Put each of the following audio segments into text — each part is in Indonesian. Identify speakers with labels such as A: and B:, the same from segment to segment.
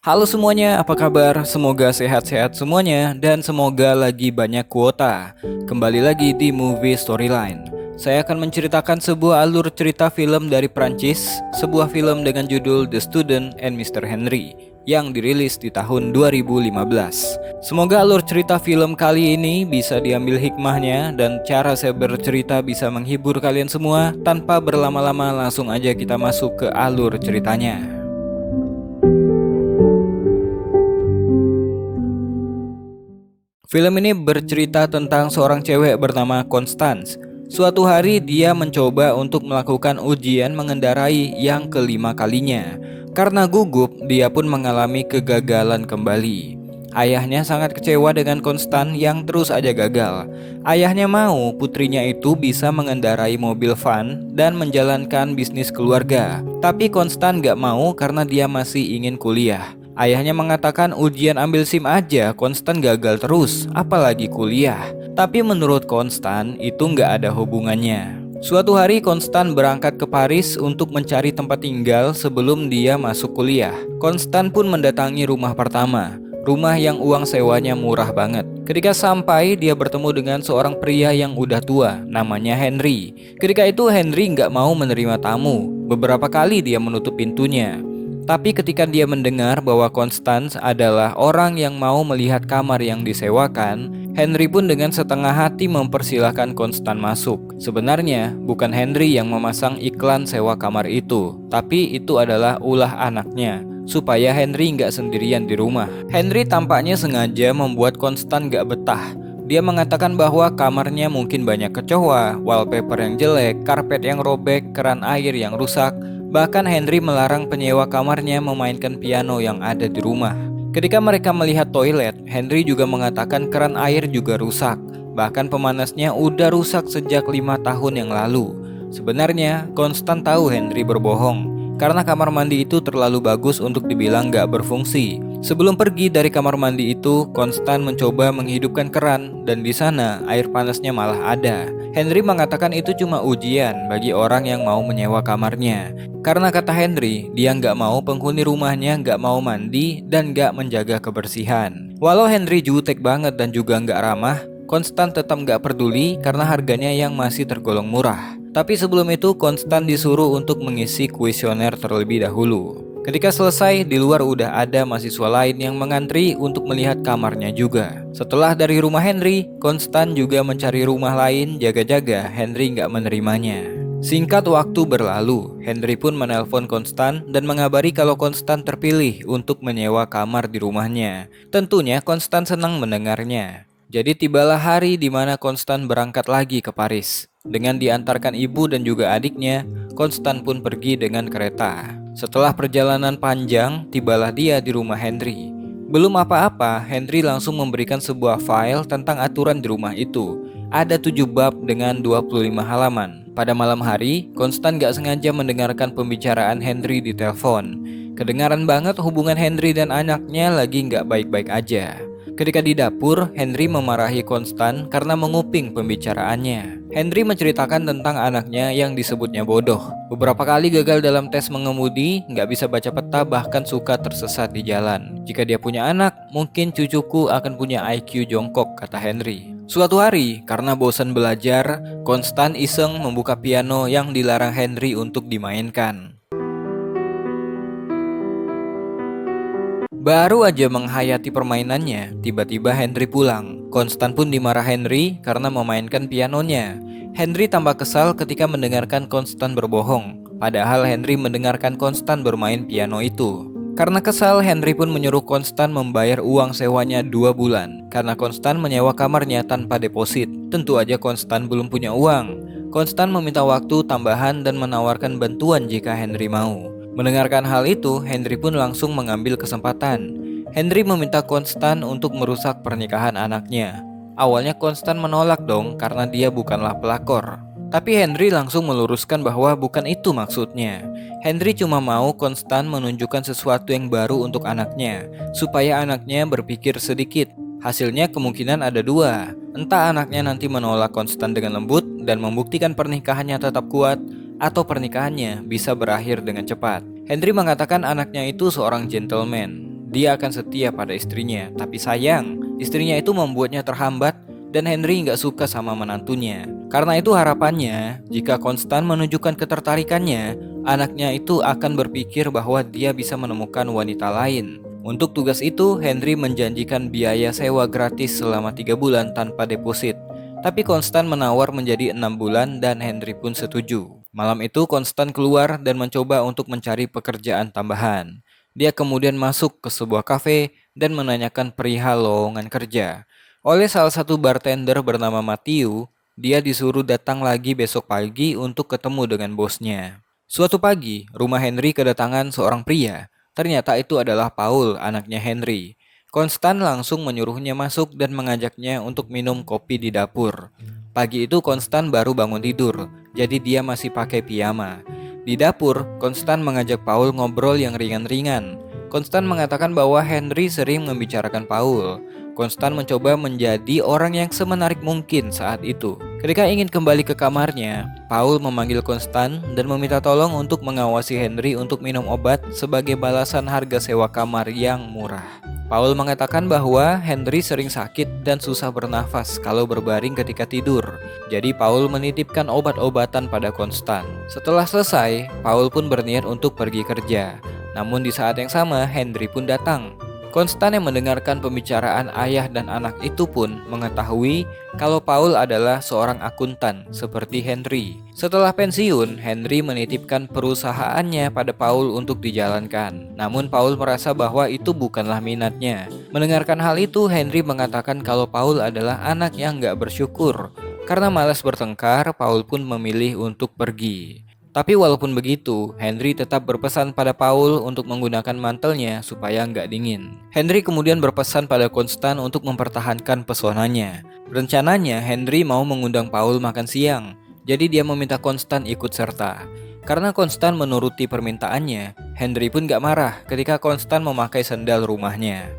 A: Halo semuanya, apa kabar? Semoga sehat-sehat semuanya dan semoga lagi banyak kuota. Kembali lagi di Movie Storyline. Saya akan menceritakan sebuah alur cerita film dari Prancis, sebuah film dengan judul The Student and Mr. Henry yang dirilis di tahun 2015. Semoga alur cerita film kali ini bisa diambil hikmahnya dan cara saya bercerita bisa menghibur kalian semua. Tanpa berlama-lama langsung aja kita masuk ke alur ceritanya. Film ini bercerita tentang seorang cewek bernama Constance. Suatu hari dia mencoba untuk melakukan ujian mengendarai yang kelima kalinya. Karena gugup, dia pun mengalami kegagalan kembali. Ayahnya sangat kecewa dengan Constance yang terus aja gagal. Ayahnya mau putrinya itu bisa mengendarai mobil van dan menjalankan bisnis keluarga. Tapi Constance gak mau karena dia masih ingin kuliah. Ayahnya mengatakan ujian ambil SIM aja Konstan gagal terus, apalagi kuliah. Tapi menurut Konstan itu nggak ada hubungannya. Suatu hari Konstan berangkat ke Paris untuk mencari tempat tinggal sebelum dia masuk kuliah. Konstan pun mendatangi rumah pertama, rumah yang uang sewanya murah banget. Ketika sampai, dia bertemu dengan seorang pria yang udah tua, namanya Henry. Ketika itu Henry nggak mau menerima tamu. Beberapa kali dia menutup pintunya. Tapi ketika dia mendengar bahwa Constance adalah orang yang mau melihat kamar yang disewakan, Henry pun dengan setengah hati mempersilahkan Constance masuk. Sebenarnya bukan Henry yang memasang iklan sewa kamar itu, tapi itu adalah ulah anaknya, supaya Henry nggak sendirian di rumah. Henry tampaknya sengaja membuat Constance nggak betah. Dia mengatakan bahwa kamarnya mungkin banyak kecoa, wallpaper yang jelek, karpet yang robek, keran air yang rusak. Bahkan Henry melarang penyewa kamarnya memainkan piano yang ada di rumah. Ketika mereka melihat toilet, Henry juga mengatakan keran air juga rusak. Bahkan pemanasnya udah rusak sejak 5 tahun yang lalu. Sebenarnya, Constant tahu Henry berbohong karena kamar mandi itu terlalu bagus untuk dibilang gak berfungsi. Sebelum pergi dari kamar mandi itu, Constant mencoba menghidupkan keran dan di sana air panasnya malah ada. Henry mengatakan itu cuma ujian bagi orang yang mau menyewa kamarnya. Karena kata Henry, dia nggak mau penghuni rumahnya nggak mau mandi dan nggak menjaga kebersihan. Walau Henry jutek banget dan juga nggak ramah, Constant tetap nggak peduli karena harganya yang masih tergolong murah. Tapi sebelum itu, Constant disuruh untuk mengisi kuesioner terlebih dahulu. Ketika selesai, di luar udah ada mahasiswa lain yang mengantri untuk melihat kamarnya juga. Setelah dari rumah Henry, Constant juga mencari rumah lain jaga-jaga Henry nggak menerimanya. Singkat waktu berlalu, Henry pun menelpon Constant dan mengabari kalau Constant terpilih untuk menyewa kamar di rumahnya. Tentunya Constant senang mendengarnya. Jadi tibalah hari di mana Constant berangkat lagi ke Paris. Dengan diantarkan ibu dan juga adiknya, Constant pun pergi dengan kereta. Setelah perjalanan panjang, tibalah dia di rumah Henry. Belum apa-apa, Henry langsung memberikan sebuah file tentang aturan di rumah itu. Ada 7 bab dengan 25 halaman. Pada malam hari, Constant gak sengaja mendengarkan pembicaraan Henry di telepon. Kedengaran banget hubungan Henry dan anaknya lagi gak baik-baik aja. Ketika di dapur, Henry memarahi Constant karena menguping pembicaraannya. Henry menceritakan tentang anaknya yang disebutnya bodoh. Beberapa kali gagal dalam tes mengemudi, nggak bisa baca peta, bahkan suka tersesat di jalan. Jika dia punya anak, mungkin cucuku akan punya IQ jongkok, kata Henry. Suatu hari, karena bosan belajar, Constant iseng membuka piano yang dilarang Henry untuk dimainkan. Baru aja menghayati permainannya, tiba-tiba Henry pulang. Constant pun dimarah Henry karena memainkan pianonya. Henry tambah kesal ketika mendengarkan Constant berbohong. Padahal Henry mendengarkan Constant bermain piano itu. Karena kesal, Henry pun menyuruh Constant membayar uang sewanya 2 bulan. Karena Constant menyewa kamarnya tanpa deposit. Tentu aja Constant belum punya uang. Constant meminta waktu tambahan dan menawarkan bantuan jika Henry mau. Mendengarkan hal itu, Henry pun langsung mengambil kesempatan. Henry meminta Constant untuk merusak pernikahan anaknya. Awalnya Constant menolak dong karena dia bukanlah pelakor. Tapi Henry langsung meluruskan bahwa bukan itu maksudnya. Henry cuma mau Constant menunjukkan sesuatu yang baru untuk anaknya, supaya anaknya berpikir sedikit. Hasilnya kemungkinan ada 2. Entah anaknya nanti menolak Constant dengan lembut dan membuktikan pernikahannya tetap kuat, atau pernikahannya bisa berakhir dengan cepat. Henry mengatakan anaknya itu seorang gentleman. dia akan setia pada istrinya. Tapi sayang, istrinya itu membuatnya terhambat dan Henry nggak suka sama menantunya. Karena itu harapannya, jika Konstan menunjukkan ketertarikannya, anaknya itu akan berpikir bahwa dia bisa menemukan wanita lain. Untuk tugas itu, Henry menjanjikan biaya sewa gratis selama 3 bulan tanpa deposit. Tapi Konstan menawar menjadi 6 bulan dan Henry pun setuju. Malam itu Konstan keluar dan mencoba untuk mencari pekerjaan tambahan. Dia kemudian masuk ke sebuah kafe dan menanyakan perihal lowongan kerja. Oleh salah satu bartender bernama Matthew, dia disuruh datang lagi besok pagi untuk ketemu dengan bosnya. Suatu pagi, rumah Henry kedatangan seorang pria. Ternyata itu adalah Paul, anaknya Henry. Konstan langsung menyuruhnya masuk dan mengajaknya untuk minum kopi di dapur. Pagi itu Konstan baru bangun tidur, jadi dia masih pakai piyama. Di dapur, Konstan mengajak Paul ngobrol yang ringan-ringan. Konstan mengatakan bahwa Henry sering membicarakan Paul. Konstan mencoba menjadi orang yang semenarik mungkin saat itu. Ketika ingin kembali ke kamarnya, Paul memanggil Konstan dan meminta tolong untuk mengawasi Henry untuk minum obat sebagai balasan harga sewa kamar yang murah. Paul mengatakan bahwa Henry sering sakit dan susah bernafas kalau berbaring ketika tidur. Jadi Paul menitipkan obat-obatan pada Konstan. Setelah selesai, Paul pun berniat untuk pergi kerja. Namun di saat yang sama, Henry pun datang. Konstan yang mendengarkan pembicaraan ayah dan anak itu pun mengetahui kalau Paul adalah seorang akuntan seperti Henry. Setelah pensiun, Henry menitipkan perusahaannya pada Paul untuk dijalankan. Namun Paul merasa bahwa itu bukanlah minatnya. Mendengarkan hal itu, Henry mengatakan kalau Paul adalah anak yang gak bersyukur. Karena malas bertengkar, Paul pun memilih untuk pergi. Tapi walaupun begitu, Henry tetap berpesan pada Paul untuk menggunakan mantelnya supaya nggak dingin. Henry kemudian berpesan pada Konstan untuk mempertahankan pesonanya. Rencananya, Henry mau mengundang Paul makan siang, jadi dia meminta Konstan ikut serta. Karena Konstan menuruti permintaannya, Henry pun nggak marah ketika Konstan memakai sendal rumahnya.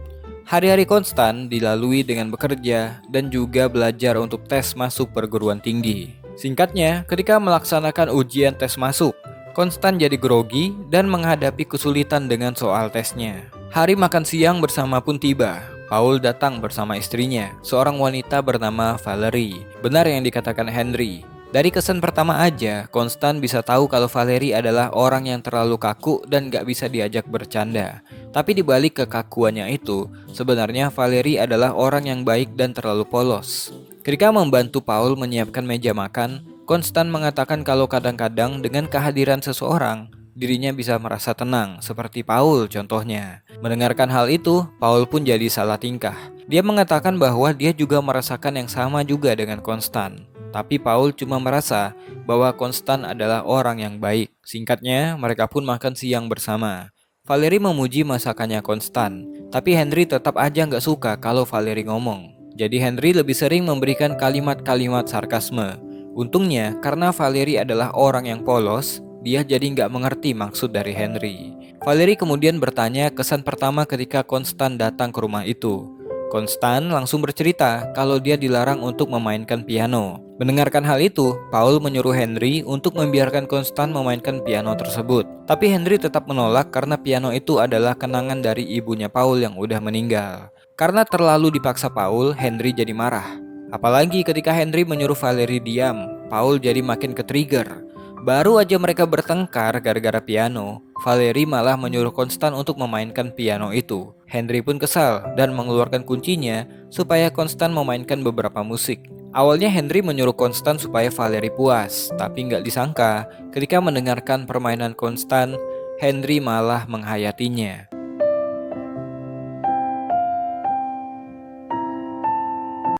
A: Hari-hari Konstan dilalui dengan bekerja dan juga belajar untuk tes masuk perguruan tinggi. Singkatnya, ketika melaksanakan ujian tes masuk, Konstan jadi grogi dan menghadapi kesulitan dengan soal tesnya. Hari makan siang bersama pun tiba. Paul datang bersama istrinya, seorang wanita bernama Valerie. Benar yang dikatakan Henry. Dari kesan pertama aja, Konstan bisa tahu kalau Valerie adalah orang yang terlalu kaku dan gak bisa diajak bercanda. Tapi dibalik kekakuannya itu, sebenarnya Valerie adalah orang yang baik dan terlalu polos. Ketika membantu Paul menyiapkan meja makan, Konstan mengatakan kalau kadang-kadang dengan kehadiran seseorang, dirinya bisa merasa tenang, seperti Paul contohnya. Mendengarkan hal itu, Paul pun jadi salah tingkah. Dia mengatakan bahwa dia juga merasakan yang sama juga dengan Konstan. Tapi Paul cuma merasa bahwa Konstan adalah orang yang baik. Singkatnya, mereka pun makan siang bersama. Valerie memuji masakannya Konstan, tapi Henry tetap aja nggak suka kalau Valerie ngomong. Jadi Henry lebih sering memberikan kalimat-kalimat sarkasme. Untungnya, karena Valerie adalah orang yang polos, dia jadi nggak mengerti maksud dari Henry. Valerie kemudian bertanya kesan pertama ketika Konstan datang ke rumah itu. Konstan langsung bercerita kalau dia dilarang untuk memainkan piano. Mendengarkan hal itu, Paul menyuruh Henry untuk membiarkan Konstan memainkan piano tersebut. Tapi Henry tetap menolak karena piano itu adalah kenangan dari ibunya Paul yang udah meninggal. Karena terlalu dipaksa Paul, Henry jadi marah. Apalagi ketika Henry menyuruh Valerie diam, Paul jadi makin ke-trigger. Baru aja mereka bertengkar gara-gara piano, Valerie malah menyuruh Konstan untuk memainkan piano itu. Henry pun kesal dan mengeluarkan kuncinya supaya Konstan memainkan beberapa musik. Awalnya Henry menyuruh Konstan supaya Valerie puas, tapi nggak disangka ketika mendengarkan permainan Konstan, Henry malah menghayatinya.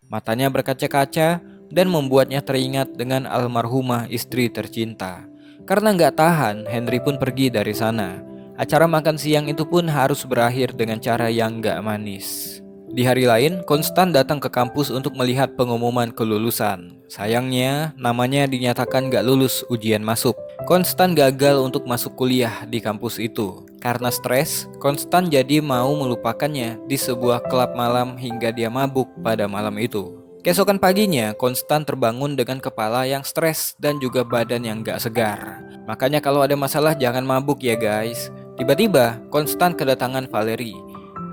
A: Matanya berkaca-kaca dan membuatnya teringat dengan almarhumah istri tercinta. Karena nggak tahan, Henry pun pergi dari sana. Acara makan siang itu pun harus berakhir dengan cara yang nggak manis. Di hari lain, Konstan datang ke kampus untuk melihat pengumuman kelulusan. Sayangnya, namanya dinyatakan nggak lulus ujian masuk. Konstan gagal untuk masuk kuliah di kampus itu. Karena stres, Konstan jadi mau melupakannya di sebuah klub malam hingga dia mabuk pada malam itu. Keesokan paginya, Konstan terbangun dengan kepala yang stres dan juga badan yang gak segar. Makanya kalau ada masalah jangan mabuk ya guys. Tiba-tiba, Konstan kedatangan Valerie.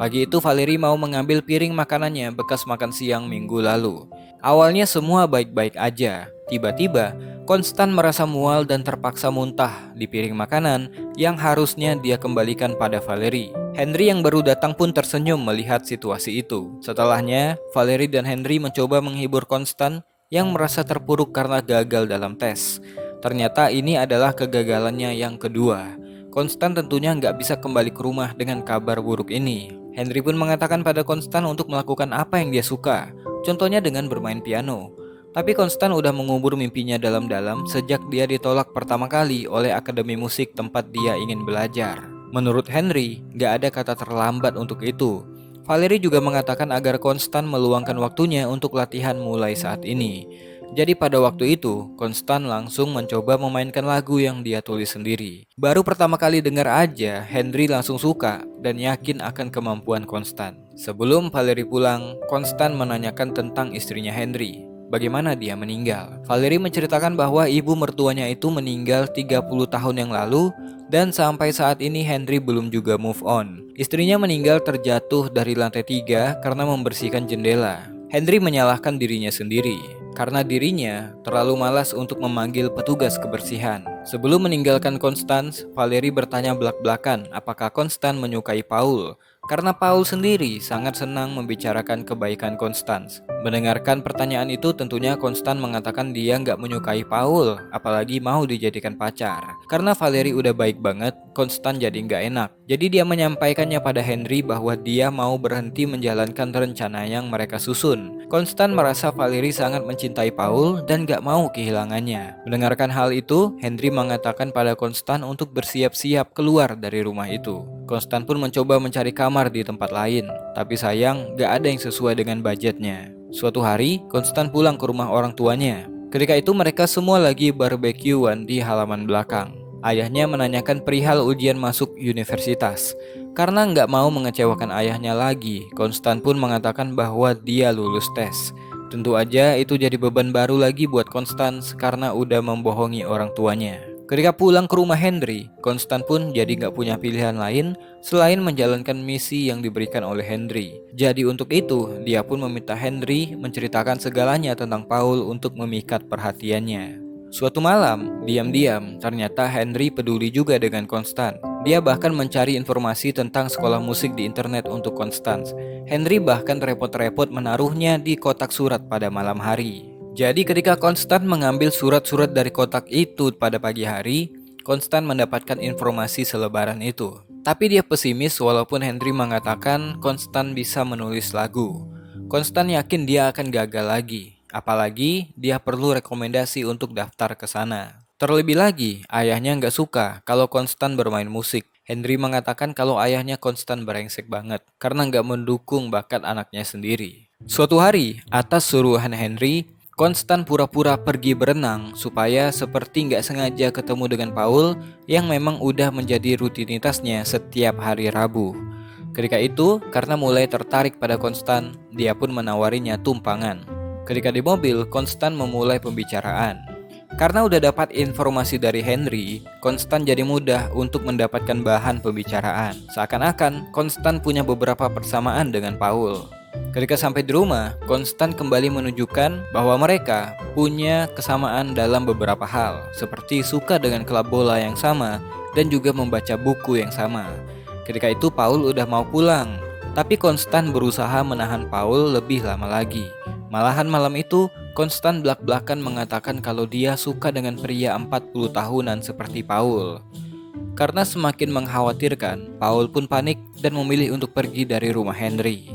A: Pagi itu Valerie mau mengambil piring makanannya bekas makan siang minggu lalu. Awalnya semua baik-baik aja. Tiba-tiba, Konstan merasa mual dan terpaksa muntah di piring makanan yang harusnya dia kembalikan pada Valerie. Henry yang baru datang pun tersenyum melihat situasi itu. Setelahnya, Valerie dan Henry mencoba menghibur Konstan yang merasa terpuruk karena gagal dalam tes. Ternyata ini adalah kegagalannya yang kedua. Konstan tentunya nggak bisa kembali ke rumah dengan kabar buruk ini. Henry pun mengatakan pada Konstan untuk melakukan apa yang dia suka, contohnya dengan bermain piano. Tapi Konstan udah mengubur mimpinya dalam-dalam sejak dia ditolak pertama kali oleh akademi musik tempat dia ingin belajar. Menurut Henry, nggak ada kata terlambat untuk itu. Valerie juga mengatakan agar Konstan meluangkan waktunya untuk latihan mulai saat ini. Jadi pada waktu itu, Konstan langsung mencoba memainkan lagu yang dia tulis sendiri. Baru pertama kali dengar aja, Henry langsung suka dan yakin akan kemampuan Konstan. Sebelum Valerie pulang, Konstan menanyakan tentang istrinya Henry. Bagaimana dia meninggal? Valerie menceritakan bahwa ibu mertuanya itu meninggal 30 tahun yang lalu dan sampai saat ini Henry belum juga move on. Istrinya meninggal terjatuh dari lantai 3 karena membersihkan jendela. Henry menyalahkan dirinya sendiri karena dirinya terlalu malas untuk memanggil petugas kebersihan. Sebelum meninggalkan Constance, Valerie bertanya belak-belakan apakah Constance menyukai Paul. Karena Paul sendiri sangat senang membicarakan kebaikan Constance. Mendengarkan pertanyaan itu tentunya Constance mengatakan dia nggak menyukai Paul, apalagi mau dijadikan pacar. Karena Valerie udah baik banget, Constance jadi nggak enak. Jadi dia menyampaikannya pada Henry bahwa dia mau berhenti menjalankan rencana yang mereka susun. Constance merasa Valerie sangat mencintai Paul dan gak mau kehilangannya. Mendengarkan hal itu, Henry mengatakan pada Constance untuk bersiap-siap keluar dari rumah itu. Constance pun mencoba mencari kamar di tempat lain, tapi sayang gak ada yang sesuai dengan budgetnya. Suatu hari, Constance pulang ke rumah orang tuanya. Ketika itu mereka semua lagi barbekyuan di halaman belakang. Ayahnya menanyakan perihal ujian masuk universitas. Karena nggak mau mengecewakan ayahnya lagi, Constance pun mengatakan bahwa dia lulus tes. Tentu aja itu jadi beban baru lagi buat Constance karena udah membohongi orang tuanya. Ketika pulang ke rumah Henry, Constance pun jadi nggak punya pilihan lain selain menjalankan misi yang diberikan oleh Henry. Jadi untuk itu, dia pun meminta Henry menceritakan segalanya tentang Paul untuk memikat perhatiannya. Suatu malam, diam-diam, ternyata Henry peduli juga dengan Constance. Dia bahkan mencari informasi tentang sekolah musik di internet untuk Constance. Henry bahkan repot-repot menaruhnya di kotak surat pada malam hari. Jadi ketika Constance mengambil surat-surat dari kotak itu pada pagi hari, Constance mendapatkan informasi selebaran itu. Tapi dia pesimis walaupun Henry mengatakan Constance bisa menulis lagu. Constance yakin dia akan gagal lagi. Apalagi dia perlu rekomendasi untuk daftar ke sana. Terlebih lagi, ayahnya nggak suka kalau Constance bermain musik. Henry mengatakan kalau ayahnya Constance brengsek banget karena nggak mendukung bakat anaknya sendiri. Suatu hari, atas suruhan Henry, Constance pura-pura pergi berenang supaya seperti nggak sengaja ketemu dengan Paul yang memang udah menjadi rutinitasnya setiap hari Rabu. Ketika itu, karena mulai tertarik pada Constance, dia pun menawarinya tumpangan. Ketika di mobil, Constance memulai pembicaraan. Karena udah dapat informasi dari Henry, Constance jadi mudah untuk mendapatkan bahan pembicaraan. Seakan-akan Constance punya beberapa persamaan dengan Paul. Ketika sampai di rumah, Constance kembali menunjukkan bahwa mereka punya kesamaan dalam beberapa hal, seperti suka dengan klub bola yang sama dan juga membaca buku yang sama. Ketika itu Paul udah mau pulang, tapi Constance berusaha menahan Paul lebih lama lagi. Malahan malam itu, Constance belak-belakan mengatakan kalau dia suka dengan pria 40 tahunan seperti Paul. Karena semakin mengkhawatirkan, Paul pun panik dan memilih untuk pergi dari rumah Henry.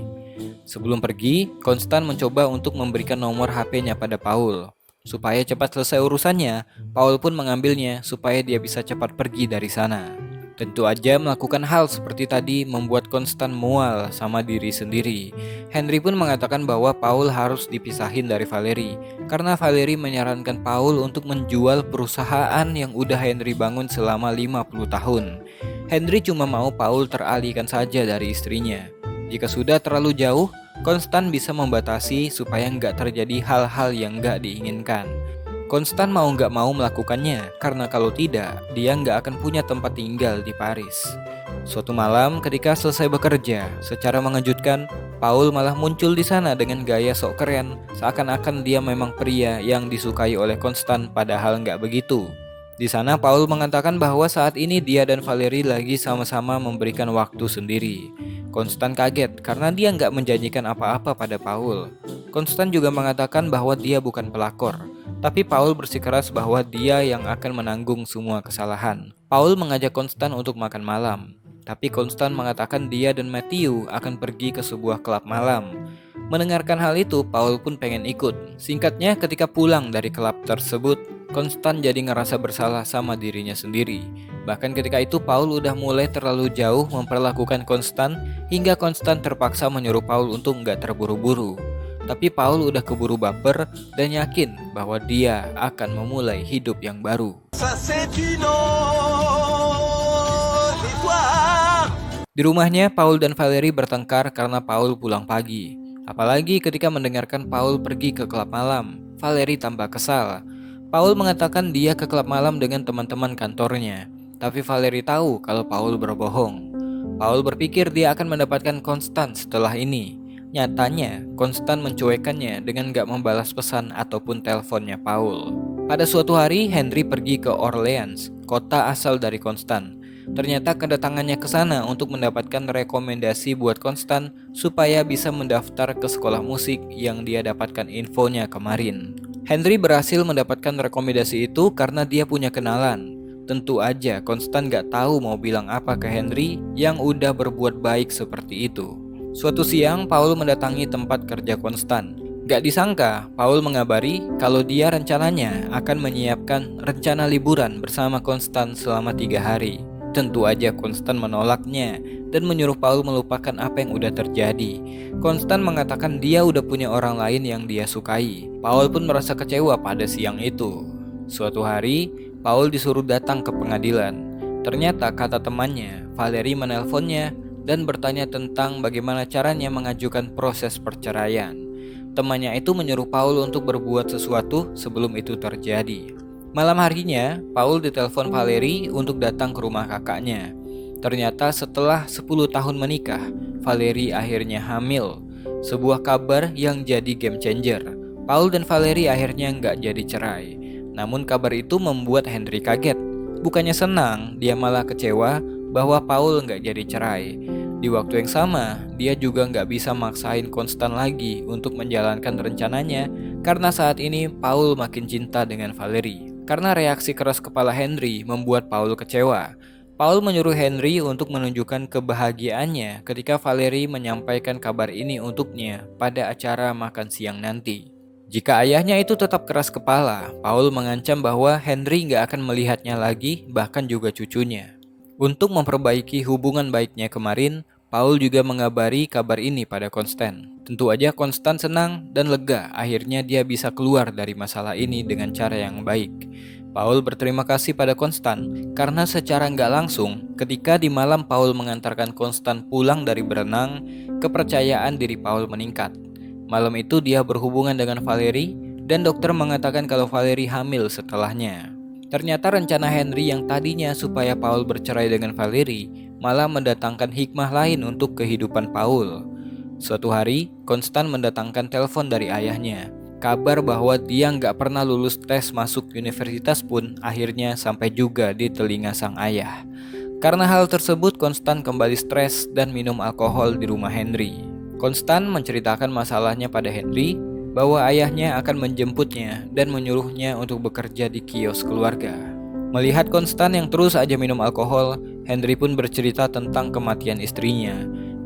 A: Sebelum pergi, Constance mencoba untuk memberikan nomor HP-nya pada Paul. Supaya cepat selesai urusannya, Paul pun mengambilnya supaya dia bisa cepat pergi dari sana. Tentu aja melakukan hal seperti tadi membuat Constance mual sama diri sendiri. Henry pun mengatakan bahwa Paul harus dipisahin dari Valerie karena Valerie menyarankan Paul untuk menjual perusahaan yang udah Henry bangun selama 50 tahun. Henry cuma mau Paul teralihkan saja dari istrinya. Jika sudah terlalu jauh, Constance bisa membatasi supaya nggak terjadi hal-hal yang nggak diinginkan. Constance mau nggak mau melakukannya, karena kalau tidak, dia nggak akan punya tempat tinggal di Paris. Suatu malam ketika selesai bekerja, secara mengejutkan, Paul malah muncul di sana dengan gaya sok keren, seakan-akan dia memang pria yang disukai oleh Constant, padahal nggak begitu. Di sana Paul mengatakan bahwa saat ini dia dan Valerie lagi sama-sama memberikan waktu sendiri. Constant kaget karena dia nggak menjanjikan apa-apa pada Paul. Constant juga mengatakan bahwa dia bukan pelakor, tapi Paul bersikeras bahwa dia yang akan menanggung semua kesalahan. Paul mengajak Constant untuk makan malam, tapi Constant mengatakan dia dan Matthew akan pergi ke sebuah klub malam. Mendengarkan hal itu, Paul pun pengen ikut. Singkatnya, ketika pulang dari klub tersebut, Constant jadi ngerasa bersalah sama dirinya sendiri. Bahkan ketika itu Paul udah mulai terlalu jauh memperlakukan Constant, hingga Constant terpaksa menyuruh Paul untuk nggak terburu-buru. Tapi Paul udah keburu baper dan yakin bahwa dia akan memulai hidup yang baru. Di rumahnya, Paul dan Valerie bertengkar karena Paul pulang pagi. Apalagi ketika mendengarkan Paul pergi ke klub malam, Valerie tambah kesal. Paul mengatakan dia ke klub malam dengan teman-teman kantornya, tapi Valerie tahu kalau Paul berbohong. Paul berpikir dia akan mendapatkan Constant setelah ini. Nyatanya, Constant mencuekannya dengan gak membalas pesan ataupun teleponnya Paul. Pada suatu hari, Henry pergi ke Orleans, kota asal dari Constant. Ternyata kedatangannya ke sana untuk mendapatkan rekomendasi buat Constant supaya bisa mendaftar ke sekolah musik yang dia dapatkan infonya kemarin. Henry berhasil mendapatkan rekomendasi itu karena dia punya kenalan. Tentu aja Constant gak tahu mau bilang apa ke Henry yang udah berbuat baik seperti itu. Suatu siang, Paul mendatangi tempat kerja Constant. Gak disangka, Paul mengabari kalau dia rencananya akan menyiapkan rencana liburan bersama Constant selama 3 hari. Tentu aja Constant menolaknya dan menyuruh Paul melupakan apa yang udah terjadi. Constant mengatakan dia udah punya orang lain yang dia sukai. Paul pun merasa kecewa pada siang itu. Suatu hari, Paul disuruh datang ke pengadilan. Ternyata kata temannya, Valerie menelponnya dan bertanya tentang bagaimana caranya mengajukan proses perceraian. Temannya itu menyuruh Paul untuk berbuat sesuatu sebelum itu terjadi. Malam harinya, Paul ditelepon Valerie untuk datang ke rumah kakaknya. Ternyata setelah 10 tahun menikah, Valerie akhirnya hamil. Sebuah kabar yang jadi game changer. Paul dan Valerie akhirnya nggak jadi cerai. Namun kabar itu membuat Henry kaget. Bukannya senang, dia malah kecewa bahwa Paul nggak jadi cerai. Di waktu yang sama, dia juga nggak bisa maksain Constant lagi untuk menjalankan rencananya karena saat ini Paul makin cinta dengan Valerie. Karena reaksi keras kepala Henry membuat Paul kecewa. Paul menyuruh Henry untuk menunjukkan kebahagiaannya ketika Valerie menyampaikan kabar ini untuknya pada acara makan siang nanti. Jika ayahnya itu tetap keras kepala, Paul mengancam bahwa Henry nggak akan melihatnya lagi, bahkan juga cucunya. Untuk memperbaiki hubungan baiknya kemarin, Paul juga mengabari kabar ini pada Constant. Tentu aja Constant senang dan lega, akhirnya dia bisa keluar dari masalah ini dengan cara yang baik. Paul berterima kasih pada Constant karena secara nggak langsung, ketika di malam Paul mengantarkan Constant pulang dari berenang, kepercayaan diri Paul meningkat. Malam itu dia berhubungan dengan Valerie dan dokter mengatakan kalau Valerie hamil setelahnya. Ternyata rencana Henry yang tadinya supaya Paul bercerai dengan Valerie malah mendatangkan hikmah lain untuk kehidupan Paul. Suatu hari, Constant mendatangkan telepon dari ayahnya. Kabar bahwa dia nggak pernah lulus tes masuk universitas pun akhirnya sampai juga di telinga sang ayah. Karena hal tersebut, Constant kembali stres dan minum alkohol di rumah Henry. Constant menceritakan masalahnya pada Henry, bahwa ayahnya akan menjemputnya dan menyuruhnya untuk bekerja di kios keluarga. Melihat Constant yang terus aja minum alkohol, Henry pun bercerita tentang kematian istrinya,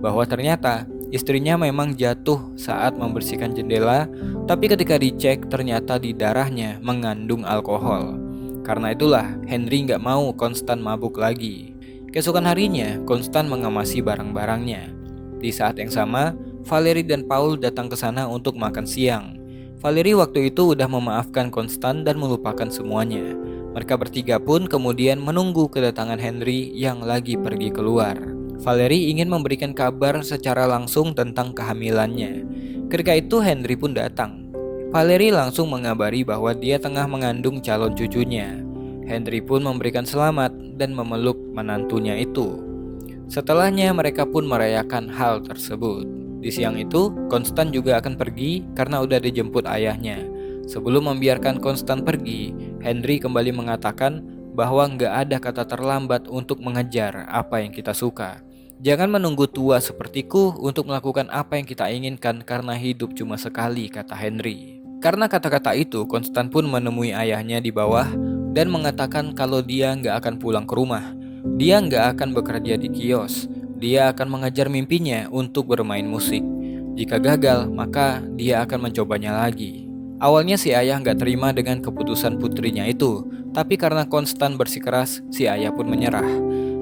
A: bahwa ternyata istrinya memang jatuh saat membersihkan jendela, tapi ketika dicek ternyata di darahnya mengandung alkohol. Karena itulah Henry nggak mau Constant mabuk lagi. Keesokan harinya, Constant mengemasi barang-barangnya. Di saat yang sama, Valerie dan Paul datang ke sana untuk makan siang. Valerie waktu itu udah memaafkan Constant dan melupakan semuanya. Mereka bertiga pun kemudian menunggu kedatangan Henry yang lagi pergi keluar. Valerie ingin memberikan kabar secara langsung tentang kehamilannya. Ketika itu Henry pun datang. Valerie langsung mengabari bahwa dia tengah mengandung calon cucunya. Henry pun memberikan selamat dan memeluk menantunya itu. Setelahnya mereka pun merayakan hal tersebut. Di siang itu, Konstan juga akan pergi karena udah dijemput ayahnya. Sebelum membiarkan Konstan pergi, Henry kembali mengatakan bahwa nggak ada kata terlambat untuk mengejar apa yang kita suka. Jangan menunggu tua sepertiku untuk melakukan apa yang kita inginkan karena hidup cuma sekali, kata Henry. Karena kata-kata itu, Konstan pun menemui ayahnya di bawah dan mengatakan kalau dia nggak akan pulang ke rumah. Dia nggak akan bekerja di kios. Dia akan mengejar mimpinya untuk bermain musik. Jika gagal, maka dia akan mencobanya lagi. Awalnya si ayah nggak terima dengan keputusan putrinya itu, tapi karena Konstan bersikeras, si ayah pun menyerah.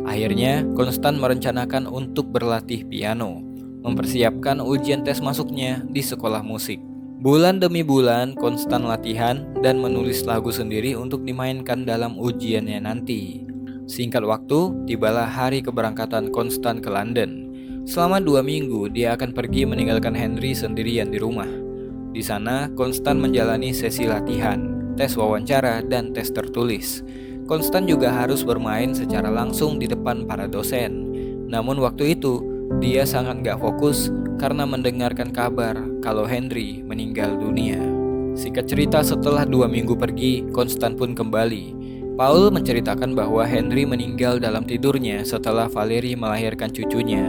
A: Akhirnya, Konstan merencanakan untuk berlatih piano, mempersiapkan ujian tes masuknya di sekolah musik. Bulan demi bulan, Konstan latihan dan menulis lagu sendiri untuk dimainkan dalam ujiannya nanti. Singkat waktu, tibalah hari keberangkatan Konstan ke London. Selama 2 minggu, dia akan pergi meninggalkan Henry sendirian di rumah. Di sana, Konstan menjalani sesi latihan, tes wawancara, dan tes tertulis. Konstan juga harus bermain secara langsung di depan para dosen. Namun waktu itu, dia sangat gak fokus karena mendengarkan kabar kalau Henry meninggal dunia. Singkat cerita, setelah 2 minggu pergi, Konstan pun kembali. Paul menceritakan bahwa Henry meninggal dalam tidurnya setelah Valerie melahirkan cucunya.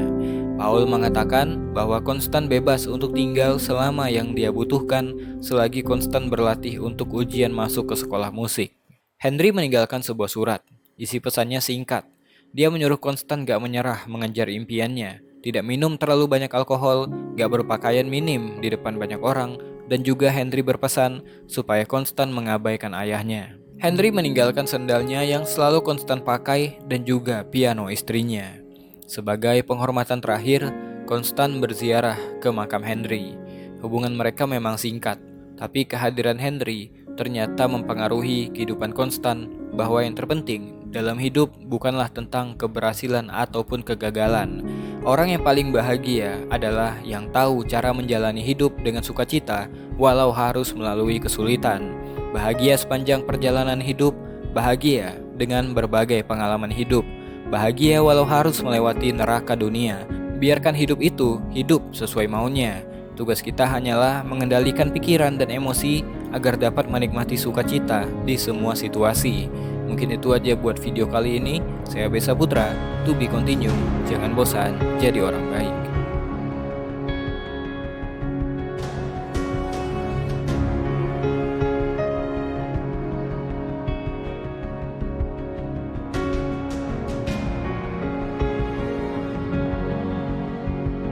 A: Paul mengatakan bahwa Konstan bebas untuk tinggal selama yang dia butuhkan selagi Konstan berlatih untuk ujian masuk ke sekolah musik. Henry meninggalkan sebuah surat. Isi pesannya singkat. Dia menyuruh Konstan gak menyerah mengejar impiannya, tidak minum terlalu banyak alkohol, gak berpakaian minim di depan banyak orang, dan juga Henry berpesan supaya Konstan mengabaikan ayahnya. Henry meninggalkan sendalnya yang selalu Konstan pakai dan juga piano istrinya. Sebagai penghormatan terakhir, Konstan berziarah ke makam Henry. Hubungan mereka memang singkat, tapi kehadiran Henry ternyata mempengaruhi kehidupan Konstan bahwa yang terpenting dalam hidup bukanlah tentang keberhasilan ataupun kegagalan. Orang yang paling bahagia adalah yang tahu cara menjalani hidup dengan sukacita walau harus melalui kesulitan. Bahagia sepanjang perjalanan hidup, bahagia dengan berbagai pengalaman hidup, bahagia walau harus melewati neraka dunia. Biarkan hidup itu hidup sesuai maunya. Tugas kita hanyalah mengendalikan pikiran dan emosi agar dapat menikmati sukacita di semua situasi. Mungkin itu aja buat video kali ini. Saya Besa Putra, to be continue. Jangan bosan jadi orang baik.